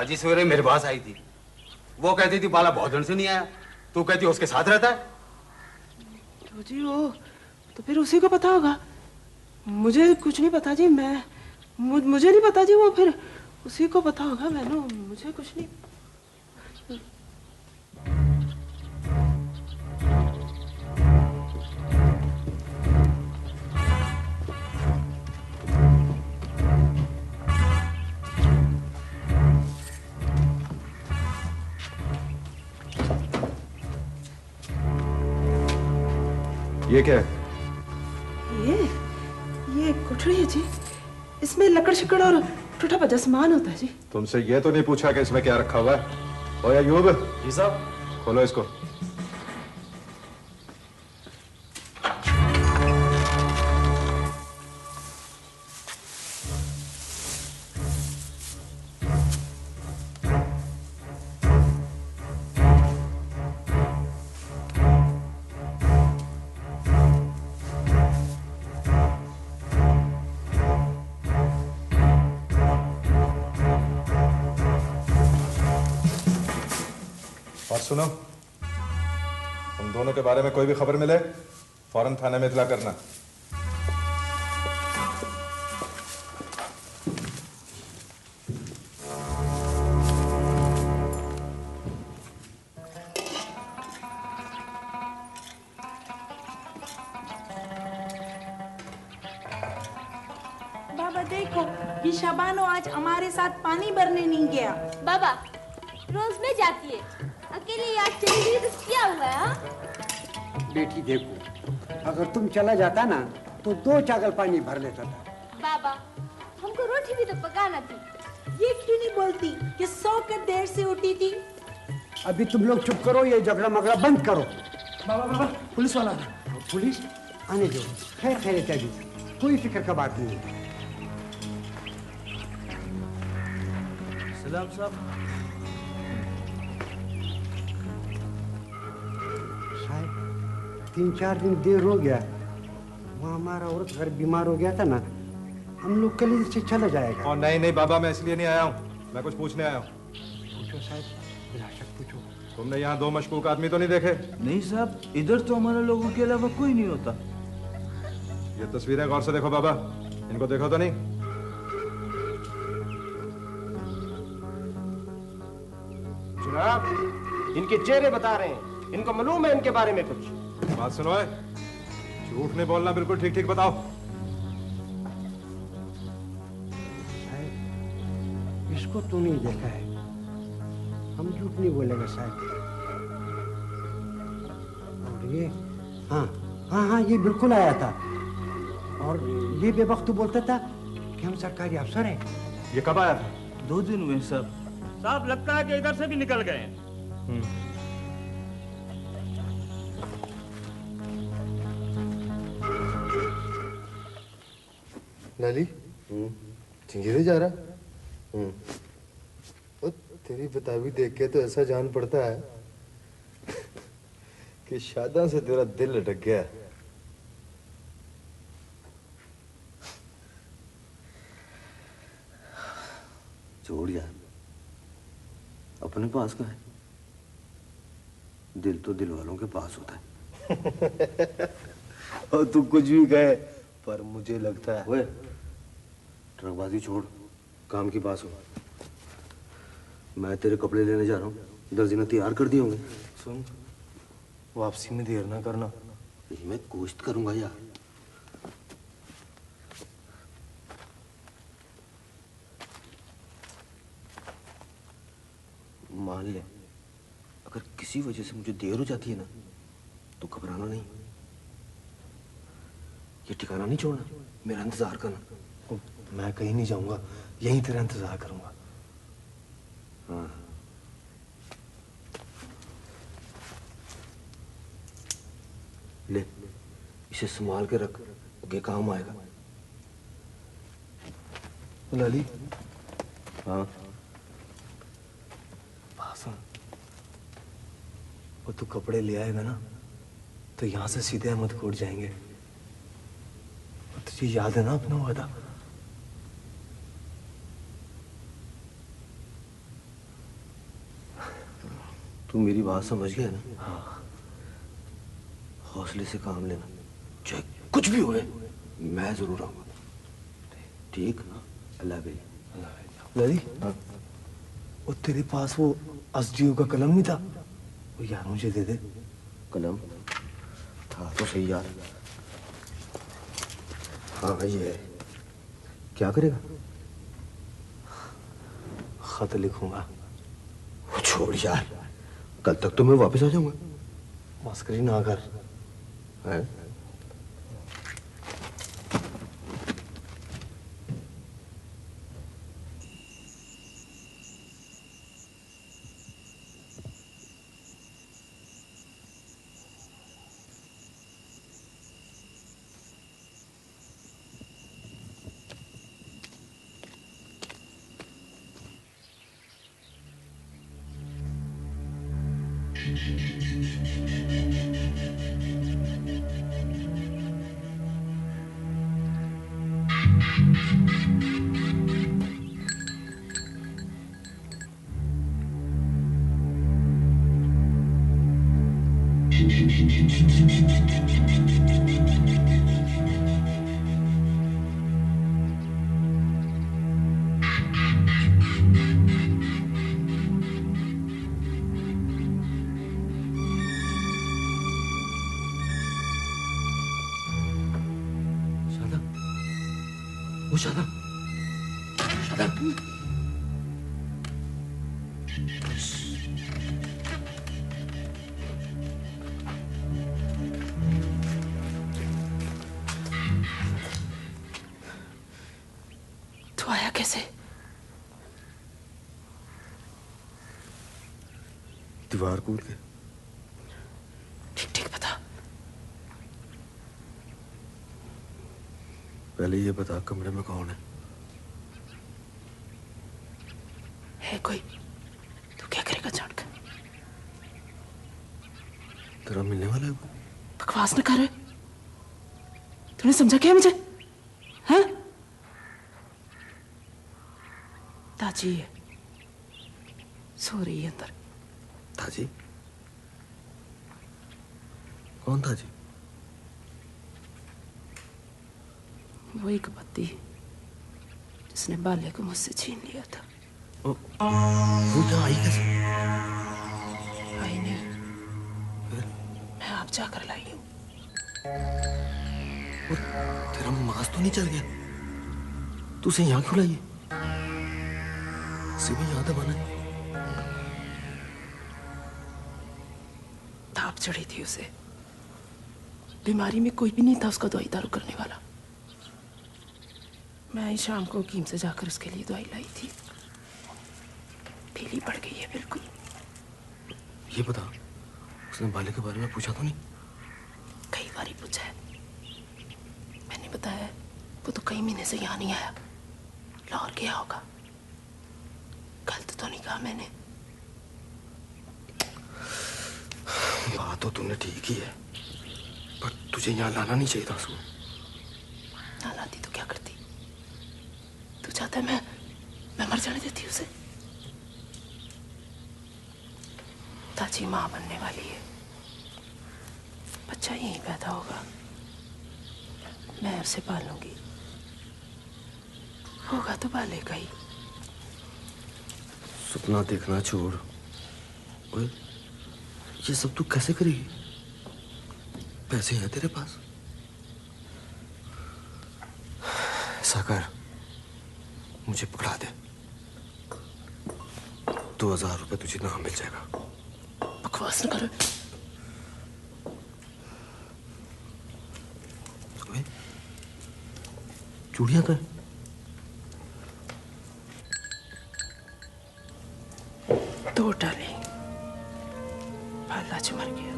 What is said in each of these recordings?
आज ही सवेरे मेरे पास आई थी। वो कहती थी बाला बहुत दिन से नहीं आया, तू कहती उसके साथ रहता है। तो जी वो तो फिर उसी को पता होगा, मुझे कुछ नहीं पता जी। मुझे नहीं पता जी, वो फिर उसी को पता होगा। मैंने मुझे कुछ नहीं। ये क्या है? ये कोठड़ी है जी। इसमें लकड़ शिकड़ और टूटा भजा सामान होता है जी। तुमसे ये तो नहीं पूछा कि इसमें क्या रखा हुआ है? ओए अयूब। जी साहब। खोलो इसको। सुनो, तुम दोनों के बारे में कोई भी खबर मिले फौरन थाने में इतला करना। बाबा देखो, ये शबानो आज हमारे साथ पानी भरने नहीं गया। बाबा रोज में जाती है, अकेले आज चली गई तो क्या हुआ है? बेटी देखो, अगर तुम चला जाता ना तो 2 चागल पानी भर लेता था। बाबा हमको रोटी भी तो पकाना थी। ये क्यों नहीं बोलती कि सोकर देर से उठी थी? अभी तुम लोग चुप करो, ये झगड़ा मगड़ा बंद करो। बाबा पुलिस वाला है। पुलिस आने दो, खैर खैरियत है, कोई फिक्र का बात नहीं है। सलाम साहब। साहब 3-4 दिन देर हो गया, वहाँ हमारा औरत घर बीमार हो गया था ना, हम लोग कल इधर से चला जाएगा। और नहीं बाबा, मैं इसलिए नहीं आया हूँ, मैं कुछ पूछने आया हूँ। पूछो साहब, बिला शक पूछो। तुमने यहाँ 2 मशकूक आदमी तो नहीं देखे? नहीं साहब, इधर तो हमारे लोगों के अलावा कोई नहीं होता। ये तस्वीरें गौर से देखो बाबा, इनको देखो तो नहीं? जनाब, इनके चेहरे बता रहे हैं, इनको मालूम है इनके बारे में कुछ। बात सुनो है, झूठ नहीं बोलना, बिल्कुल ठीक ठीक बताओ। इसको तो नहीं देखा है, हम झूठ नहीं बोलेंगे साहब। और ये हाँ, ये बिल्कुल आया था, और ये बेवक्त बोलता था कि हम सरकारी अफसर हैं। ये कब आया था? 2 दिन हुए साहब। साहब लगता है कि इधर से भी निकल गए। लाली, चिंगीरे जा रहा? तेरी बतावी देख के तो ऐसा जान पड़ता है कि शादा से तेरा दिल लटक गया। छोड़ यार, अपने पास का है, दिल तो दिल वालों के पास होता है। और तू कुछ भी कहे, पर मुझे लगता है। ओए, ट्रकबाजी छोड़, काम की बात हो। मैं तेरे कपड़े लेने जा रहा हूँ, दर्जी तैयार कर दिए होंगे। सुन, वापसी में देर ना करना। मैं कोशिश करूंगा यार। मान ले, अगर किसी वजह से मुझे देर हो जाती है ना, तो घबराना नहीं, ये ठिकाना नहीं छोड़ना, मेरा इंतजार करना। मैं कहीं नहीं जाऊंगा, यहीं तेरा इंतजार करूंगा। हाँ। ले, इसे संभाल के रख, आगे काम आएगा। लाली। हाँ। वो तू कपड़े ले आएगा ना, तो यहाँ से सीधे अहमदकोट जाएंगे। तुझे याद है ना अपना वादा? तू मेरी बात समझ गया ना? हाँ। हौसले से काम लेना, चाहे कुछ भी होए, मैं जरूर आऊंगा। ठीक? अल्लाह हाफिज़। दादी, वो तेरे पास वो असजीव का कलम नहीं था? वो यार मुझे दे दे। कलम था तो सही यार। हाँ ये है। क्या करेगा? खत लिखूंगा। छोड़ यार, कल तक तो मैं वापस आ जाऊंगा। मस्करी ना कर। है? शादा, शादा, तू आया कैसे? दीवार कूद के। ठीक ठीक बता। पहले ये बता कमरे में कौन है कोई? तू क्या करेगा जानकर? तेरा मिलने वाला है? बकवास न कर। तूने समझा क्या मुझे? हाँ? ताजी है, सो रही है अंदर। ताजी? कौन ताजी? वो एक बत्ती जिसने बाल्य को मुझसे छीन लिया था। वो यहाँ आई कैसे? आई नहीं, मैं आप जाकर लाई हूँ। तेरा मगज तो नहीं चल गया? तू उसे यहाँ क्यों लाई? सिर्फ यहाँ दबाना है। ताप चढ़ी थी उसे। बीमारी में कोई भी नहीं था उसका दवाई दारू करने वाला। मैं आई शाम को हकीम से जाकर उसके लिए दवाई लाई थी। पीली पड़ गई है बिल्कुल। ये बता, उसने बाले के बारे में पूछा तो नहीं? कई बार ही पूछा है। मैंने बताया वो तो कई महीने से यहाँ नहीं आया। लाहौर गया होगा। गलत तो नहीं कहा मैंने? बात तो तूने ठीक ही है, पर तुझे यहाँ लाना नहीं चाहिए था उसको। ना लाती तो क्या करती? तू चाहता है मैं मर जाने देती उसे? ताजी माँ बनने वाली है। बच्चा यहीं पैदा होगा। मैं उसे पालूंगी। होगा तो पालेगा ही। सपना देखना छोड़। ओए, ये सब तू कैसे करेगी? पैसे हैं तेरे पास? ऐसा कर, मुझे पकड़ा दे। 2000 रुपए तुझे ना मिल जाएगा। बकवास न कर। चूड़ियां कर। दो डाले। पाला मर गया।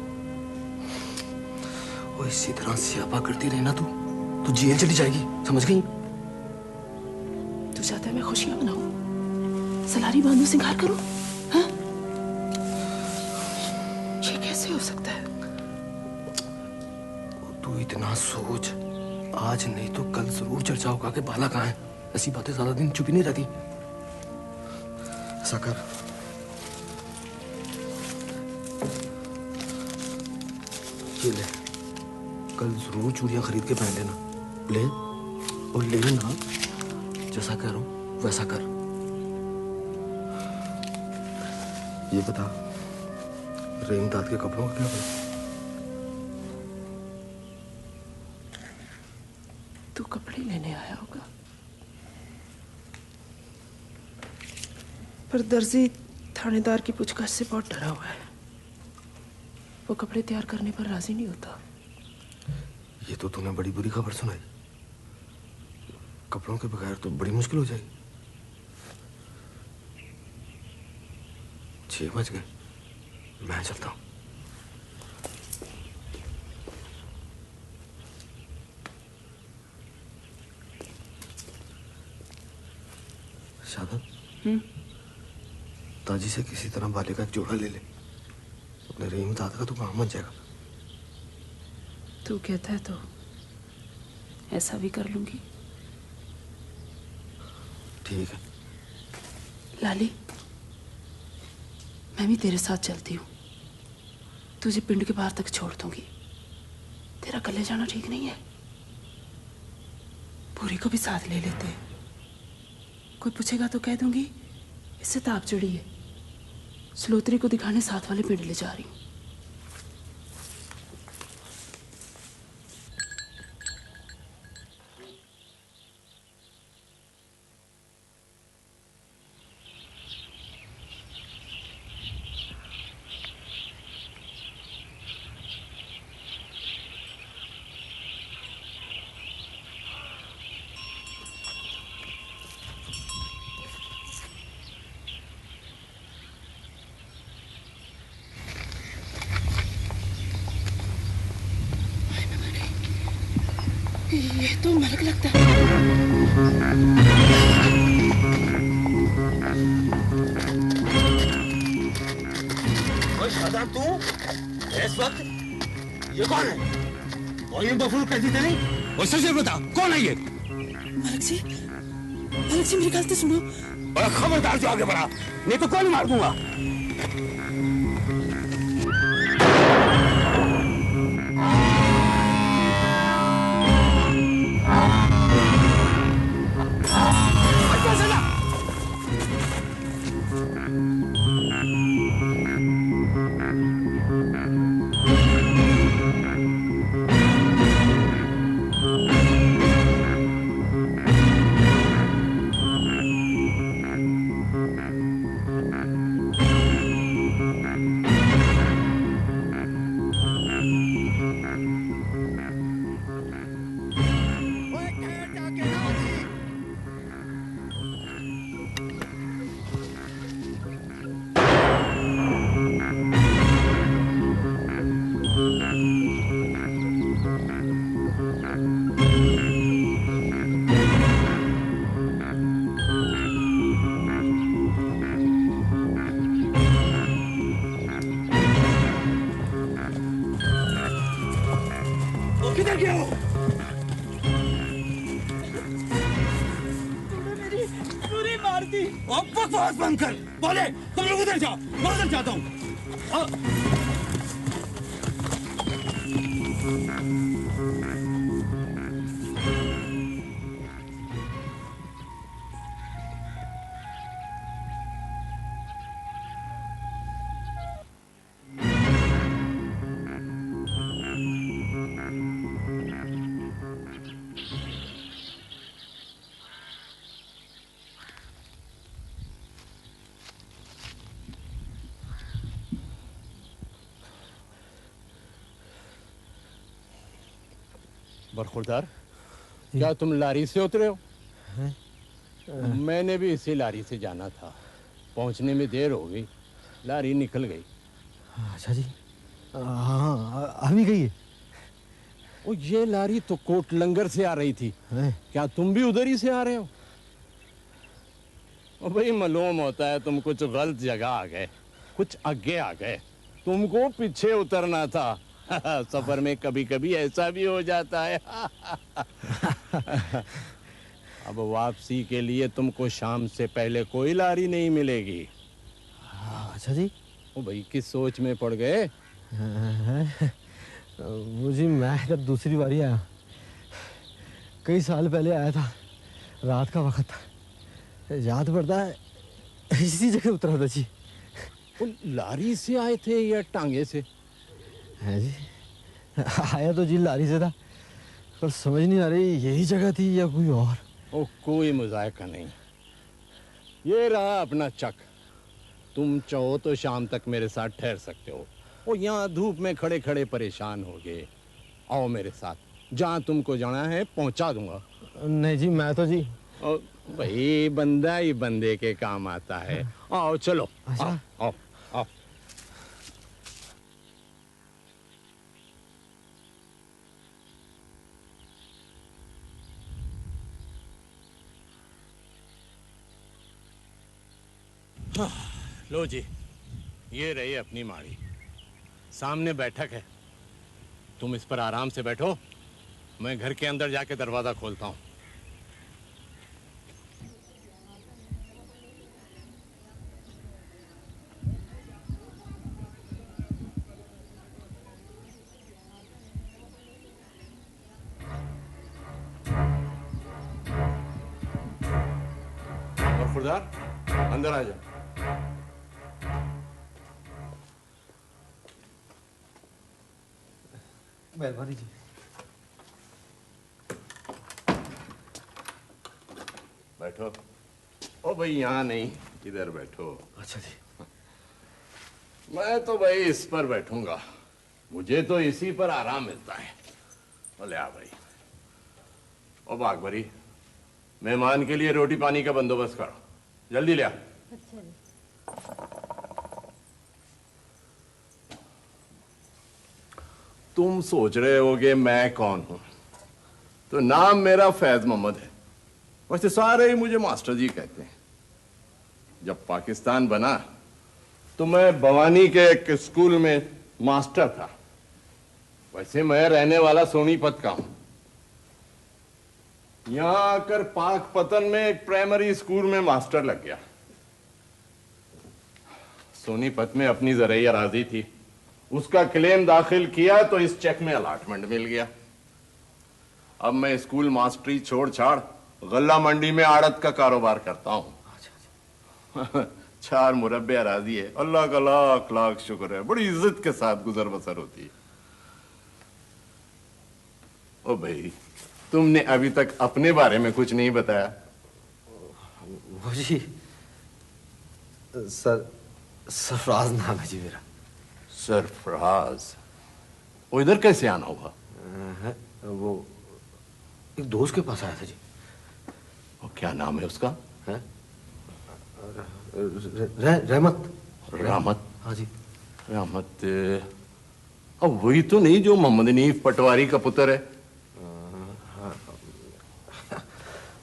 वो इसी तरह सियापा करती रही ना तू जेल चली जाएगी, समझ गई? तू चाहता है मैं खुशियां मनाऊं? सलारी बांधू, सिंगार करूं? हाँ? ये कैसे हो सकता है? तू इतना सोच, आज नहीं तो कल जरूर चर्चा होगा कि बाला कहाँ है। ऐसी बातें ज्यादा दिन चुप ही नहीं रहती। ऐसा कर, ये ले, कल जरूर चूड़ियां खरीद के पहन लेना। ले और लेना, जैसा कह रहा हूं वैसा कर। ये बता, रहीम दाद के कपड़ों का क्या बना? तू कपड़े लेने आया होगा, पर दर्जी थानेदार की पूछताछ से बहुत डरा हुआ है। वो कपड़े तैयार करने पर राजी नहीं होता। ये तो तूने बड़ी बुरी खबर सुनाई। कपड़ों के बगैर तो बड़ी मुश्किल हो जाएगी। 6 बज गए, मैं चलता हूं। शादत, ताजी से किसी तरह बाले का एक जोड़ा ले ले। अपने रहीम दादा का तो काम बन जाएगा। तू कहता है तो ऐसा भी कर लूंगी। ठीक है लाली, मैं भी तेरे साथ चलती हूँ। तुझे पिंड के बाहर तक छोड़ दूंगी। तेरा अकेले जाना ठीक नहीं है। पूरी को भी साथ ले लेते। कोई पूछेगा तो कह दूंगी इससे ताप चढ़ी है, स्लोत्री को दिखाने साथ वाले पिंड ले जा रही हूँ। ये तो मलक लगता है। ओए शादाब, तू इस वक्त ये कौन है? और ये बफूल कैसी तेरी? और सच बता, कौन है ये? मलक जी मेरी गलती सुनो। और खबरदार जो आगे बढ़ा, नहीं तो कौन मार दूंगा। किधर गया हो? तूने मेरी पूरी मार दी। अब बकवास बंद कर। बोले तुम लोग उधर जाओ, मैं उधर जाता हूँ। बरखुरदार, क्या तुम लारी से उतरे हो? मैंने भी इसी लारी से जाना था। पहुंचने में देर हो गई, लारी निकल गई। अच्छा जी, हाँ अभी गई है। ओ ये लारी तो कोट लंगर से आ रही थी। क्या तुम भी उधर ही से आ रहे हो? ओ भाई मालूम होता है तुम कुछ गलत जगह आ गए, कुछ आगे आ गए। तुमको पीछे उतरना था। सफर में कभी कभी ऐसा भी हो जाता है। अब वापसी के लिए तुमको शाम से पहले कोई लारी नहीं मिलेगी। अच्छा जी। ओ भाई किस सोच में पड़ गए? मुझे मैं इधर दूसरी बारी आया, कई साल पहले आया था, रात का वक्त था, याद पड़ता है इसी जगह उतरा था जी। लारी से आए थे या टांगे से? है जी, आया तो जी लारी से था, पर समझ नहीं आ रही यही जगह थी या कोई और। ओ कोई मुजायका नहीं, ये रहा अपना चक। तुम चाहो तो शाम तक मेरे साथ ठहर सकते हो। ओ यहाँ धूप में खड़े खड़े परेशान हो गए, आओ मेरे साथ, जहाँ तुमको जाना है पहुँचा दूंगा। नहीं जी, मैं तो जी भाई बंदा ही बंदे के काम आता है। आओ चलो। अच्छा। आओ आओ। हाँ, लो जी, ये रही अपनी माड़ी, सामने बैठक है, तुम इस पर आराम से बैठो, मैं घर के अंदर जाके दरवाजा खोलता हूँ। और खुरदार अंदर आ जाओ। मेहरबानी जी। बैठो। ओ भाई यहाँ नहीं, इधर बैठो। अच्छा जी। मैं तो भाई इस पर बैठूंगा, मुझे तो इसी पर आराम मिलता है। बोले आ भाई। ओ बागबरी, मेहमान के लिए रोटी पानी का बंदोबस्त करो, जल्दी ले आ। अच्छा जी। तुम सोच रहे होगे मैं कौन हूं, तो नाम मेरा फैज मोहम्मद है, वैसे सारे ही मुझे मास्टर जी कहते हैं। जब पाकिस्तान बना तो मैं भवानी के एक स्कूल में मास्टर था, वैसे मैं रहने वाला सोनीपत का हूं। यहां आकर पाकपतन में एक प्राइमरी स्कूल में मास्टर लग गया। सोनीपत में अपनी ज़रई अराज़ी थी, उसका क्लेम दाखिल किया तो इस चेक में अलॉटमेंट मिल गया। अब मैं स्कूल मास्टरी छोड़ छाड़ गल्ला मंडी में आड़त का कारोबार करता हूं। 4 मुरब्बे अराज़ी है, अल्लाह का लाख लाख शुक्र है, बड़ी इज्जत के साथ गुजर बसर होती है। ओ भाई, तुमने अभी तक अपने बारे में कुछ नहीं बताया। वो जी सरफराज नाम है जी मेरा। सरफराज? वो इधर कैसे आना हुआ? वो एक दोस्त के पास आया था जी। वो क्या नाम है उसका? है रहमत। रहमत? हाँ जी। रहमत, अब वही तो नहीं जो मोहम्मद नीफ पटवारी का पुत्र है?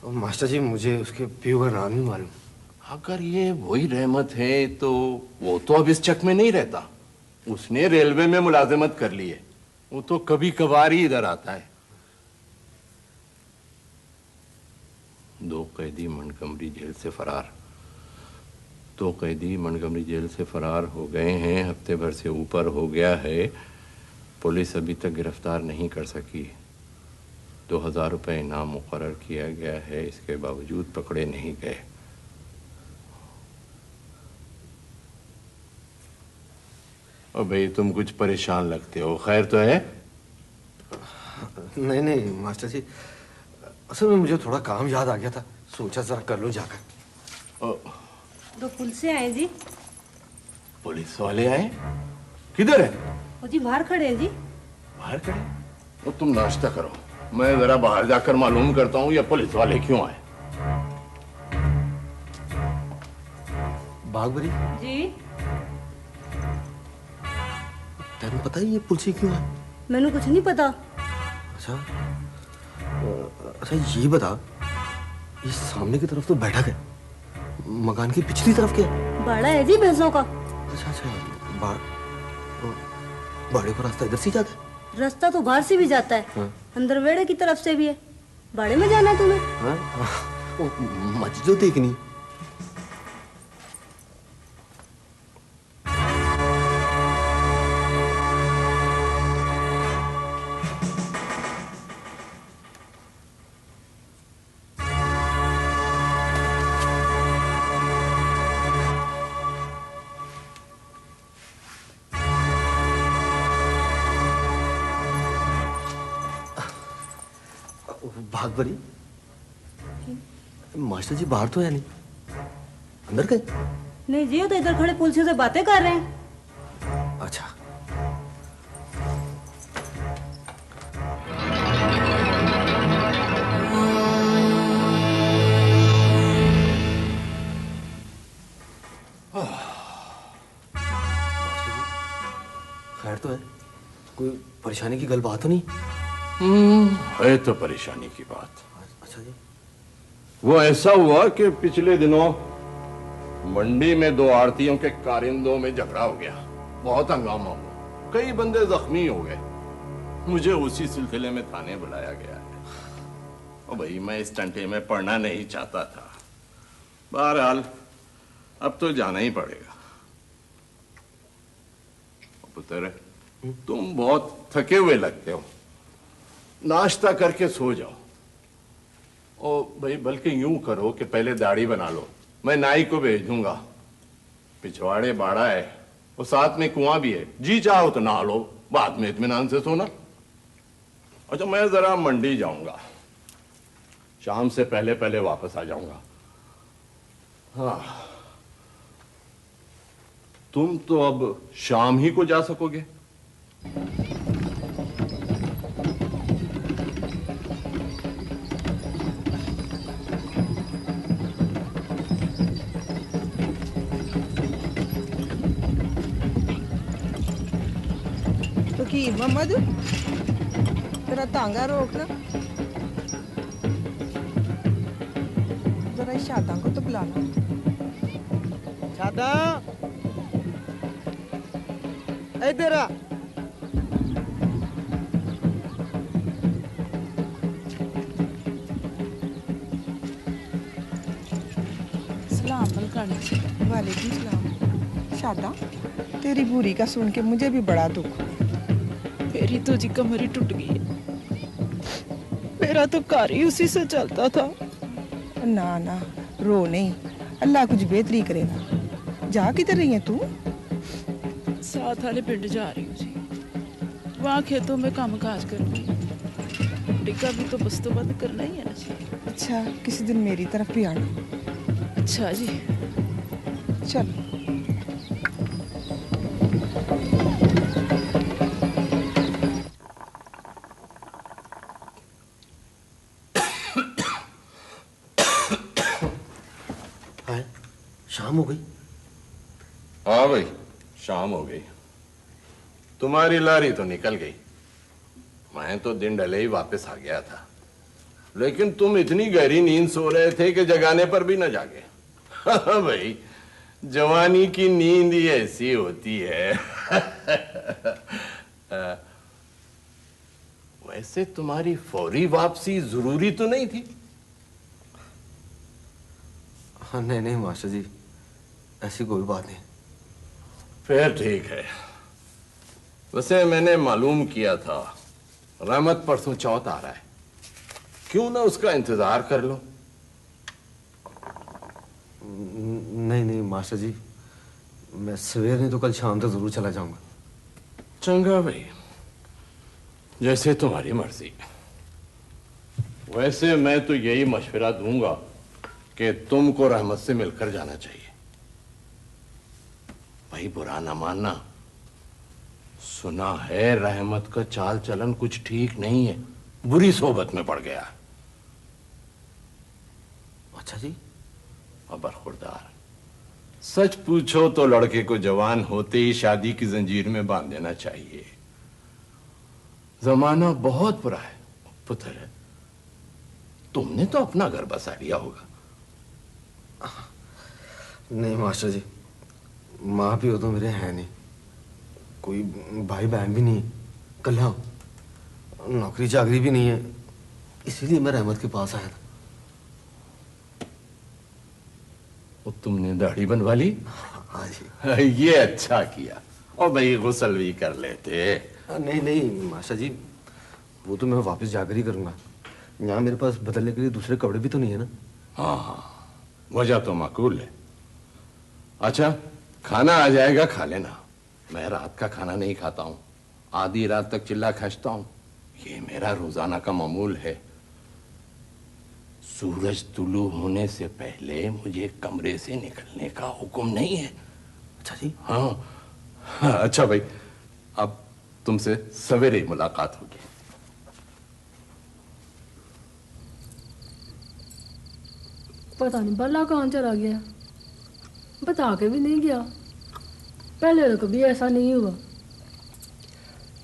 मास्टर जी मुझे उसके पियो का नाम ही मालूम। अगर ये वही रहमत है तो वो तो अब इस चक में नहीं रहता, उसने रेलवे में मुलाजिमत कर ली है, वो तो कभी कभार ही इधर आता है। 2 कैदी मंटगमरी जेल से फरार। 2 कैदी मंटगमरी जेल से फरार हो गए हैं, हफ्ते भर से ऊपर हो गया है, पुलिस अभी तक गिरफ्तार नहीं कर सकी। 2000 रुपये इनाम मुकर्रर किया गया है, इसके बावजूद पकड़े नहीं गए। ओ भाई, तुम कुछ परेशान लगते हो, खैर तो है? नहीं नहीं मास्टर जी, असल में मुझे थोड़ा काम याद आ गया था, सोचा जरा कर लो जाकर। तो पुलिस से आए जी। पुलिस वाले आए? किधर है? वो जी बाहर खड़े हैं जी। बाहर खड़े? तो तुम नाश्ता करो, मैं जरा बाहर जाकर मालूम करता हूँ ये पुलिस वाले क्यों आए। बागबरी जी। तेन पता ही ये पुलिस क्यों है? मैंने कुछ नहीं पता। अच्छा अच्छा ये बता, ये सामने की तरफ तो बैठक है, मकान की पिछली तरफ क्या है? बाड़ा है जी भैंसों का। अच्छा अच्छा, बाड़े को रास्ता इधर से जाता है? रास्ता तो बाहर से भी जाता है। हाँ। अंदर वेड़े की तरफ से भी है। बाड़े में जाना है तुम्हें? हाँ, मस्जिद तो देखनी। भाग परी। मास्टर जी बाहर तो है नहीं, अंदर गए? नहीं जी, वो तो इधर खड़े पुलिस से बातें कर रहे हैं। अच्छा। खैर तो है, कोई परेशानी की गल बात तो नहीं? है तो परेशानी की बात। अच्छा जी। वो ऐसा हुआ कि पिछले दिनों मंडी में दो आड़तियों के कारिंदों में झगड़ा हो गया, बहुत हंगामा हुआ, कई बंदे जख्मी हो गए। मुझे उसी सिलसिले में थाने बुलाया गया है। और भाई मैं इस टंटे में पड़ना नहीं चाहता था, बहरहाल अब तो जाना ही पड़ेगा। पुत्र, तुम बहुत थके हुए लगते हो, नाश्ता करके सो जाओ। और भाई बल्कि यूं करो कि पहले दाढ़ी बना लो, मैं नाई को भेज दूंगा। पिछवाड़े बाड़ा है और साथ में कुआं भी है, जी चाहो तो नहा लो, बाद में इत्मीनान से सोना। अच्छा मैं जरा मंडी जाऊंगा, शाम से पहले पहले वापस आ जाऊंगा। हाँ, तुम तो अब शाम ही को जा सकोगे। तो की मोहम्मद तेरा तांगा रोकना, जरा शादा को तो बुलाना। शादा इधर आ। सलाम वालेकुम सलाम। शादा, तेरी बुरी का सुन के मुझे भी बड़ा दुख। मेरी तो जी कमर ही टूट गई है, मेरा तो घर ही उसी से चलता था। ना ना रो नहीं, अल्लाह कुछ बेहतरी करेगा। जा किधर रही है तू? साथ वाले पिंड जा रही हूँ जी, वहाँ खेतों में काम काज करूँगी। टिक्का भी तो बस तो बंद करना ही है ना जी। अच्छा, किसी दिन मेरी तरफ भी आना। अच्छा जी, चल। शाम हो गई? हाँ भाई, शाम हो गई। तुम्हारी लारी तो निकल गई, मैं तो दिन ढले ही वापस आ गया था। लेकिन तुम इतनी गहरी नींद सो रहे थे कि जगाने पर भी न जागे। भाई, जवानी की नींद ही ऐसी होती है। वैसे तुम्हारी फौरी वापसी जरूरी तो नहीं थी? हाँ, नहीं नहीं मास्टर जी, ऐसी कोई बात नहीं। फिर ठीक है। वैसे मैंने मालूम किया था रहमत परसों चौथ आ रहा है, क्यों ना उसका इंतजार कर लो। नहीं नहीं मास्टर जी, मैं सवेर नहीं तो कल शाम तक जरूर चला जाऊंगा। चंगा भाई, जैसे तुम्हारी मर्जी। वैसे मैं तो यही मशवरा दूंगा कि तुमको रहमत से मिलकर जाना चाहिए। भाई बुरा ना मानना, सुना है रहमत का चाल चलन कुछ ठीक नहीं है, बुरी सोबत में पड़ गया। अच्छा जी? अब खुरदार, सच पूछो तो लड़के को जवान होते ही शादी की जंजीर में बांध देना चाहिए। जमाना बहुत बुरा है पुत्र। तुमने तो अपना घर बसा लिया होगा। नहीं मास्टर जी, माँ पियो तो मेरे हैं नहीं, कोई भाई बहन भी नहीं, कल्ला हूं, नौकरी चाकरी भी नहीं है, इसीलिए मैं रहमत के पास आया था। और तुमने दाढ़ी बनवा ली? हाँ जी। ये अच्छा किया। और भाई गुस्ल भी कर लेते। नहीं नहीं मास्टर जी, वो तो मैं वापस जाकर ही करूंगा। यहाँ मेरे पास बदलने के लिए दूसरे कपड़े भी तो नहीं है ना। हाँ हाँ, वजह तो माकूल है। अच्छा, खाना आ जाएगा, खा लेना। मैं रात का खाना नहीं खाता हूँ, आधी रात तक चिल्ला खसता हूँ, ये मेरा रोजाना का मामूल है। सूरज तुलू होने से पहले मुझे कमरे से निकलने का हुक्म नहीं है। अच्छा जी। हाँ, अच्छा भाई, अब तुमसे सवेरे ही मुलाकात होगी। पता नहीं भला कहाँ चला गया, बता के भी नहीं गया। पहले तो कभी ऐसा नहीं हुआ।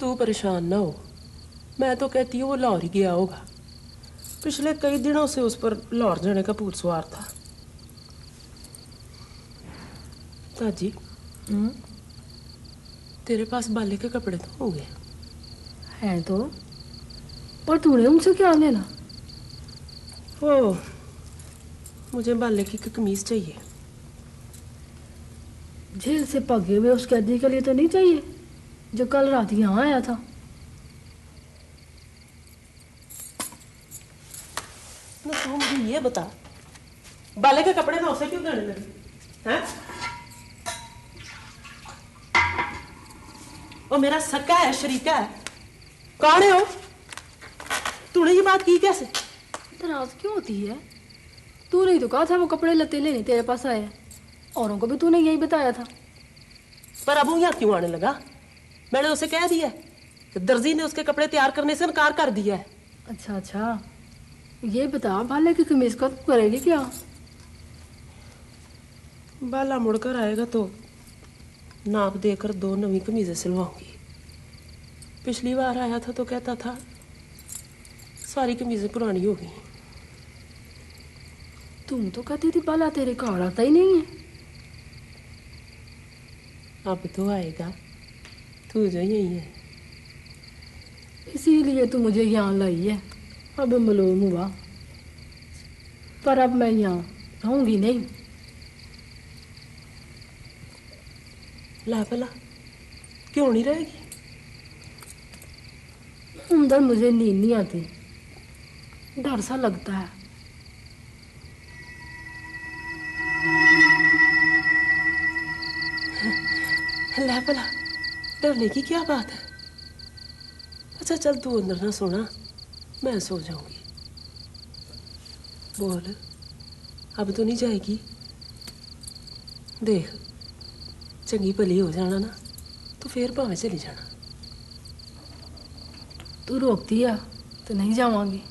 तू परेशान ना हो, मैं तो कहती हूँ वो लाहौर ही गया होगा। पिछले कई दिनों से उस पर लाहौर जाने का भूत सवार था। ताजी, तेरे पास बाले के कपड़े तो होंगे? हैं तो, पर तूने उनसे क्या लेना? ओ, मुझे बाले की कमीज चाहिए। जेल से भागे हुए उस कैदी के लिए तो नहीं चाहिए जो कल रात यहाँ आया था? ना तू मुझे ये बता, बाले के कपड़े ना उसे क्यों देने लगे हैं? वो मेरा सक्का है, शरीका है। कौन है वो? तूने ये बात की कैसे? नाराज क्यों होती है? तूने ही तो कहा था वो कपड़े लत्ते लेने तेरे पास आए। औरों को भी तूने यही बताया था। पर अब वो यहाँ क्यों आने लगा? मैंने उसे कह दिया कि दर्जी ने उसके कपड़े तैयार करने से इनकार कर दिया है। अच्छा अच्छा, ये बता बाले की कमीज का तू करेगी क्या? बाला मुड़कर आएगा तो नाप देकर 2 नवी कमीजें सिलवाऊंगी। पिछली बार आया था तो कहता था सारी कमीजें पुरानी हो गई। तुम तो कहती थी बाला तेरे घर आता ही नहीं है। अब तो आएगा, तू जो यही है। इसीलिए तू मुझे यहाँ लाई है। अब मालूम हुआ, पर अब मैं यहाँ रहूंगी नहीं। ला भला क्यों नहीं रहेगी? अंदर मुझे नींद नहीं आती, डर सा लगता है। ला भला डरने की क्या बात है? अच्छा चल तू अंदर ना सोना, मैं सो जाऊंगी। बोल, अब तो नहीं जाएगी? देख, चंगी भली हो जाना ना तो फिर भावे चली जाना। तू रोकती है तो नहीं जावांगी।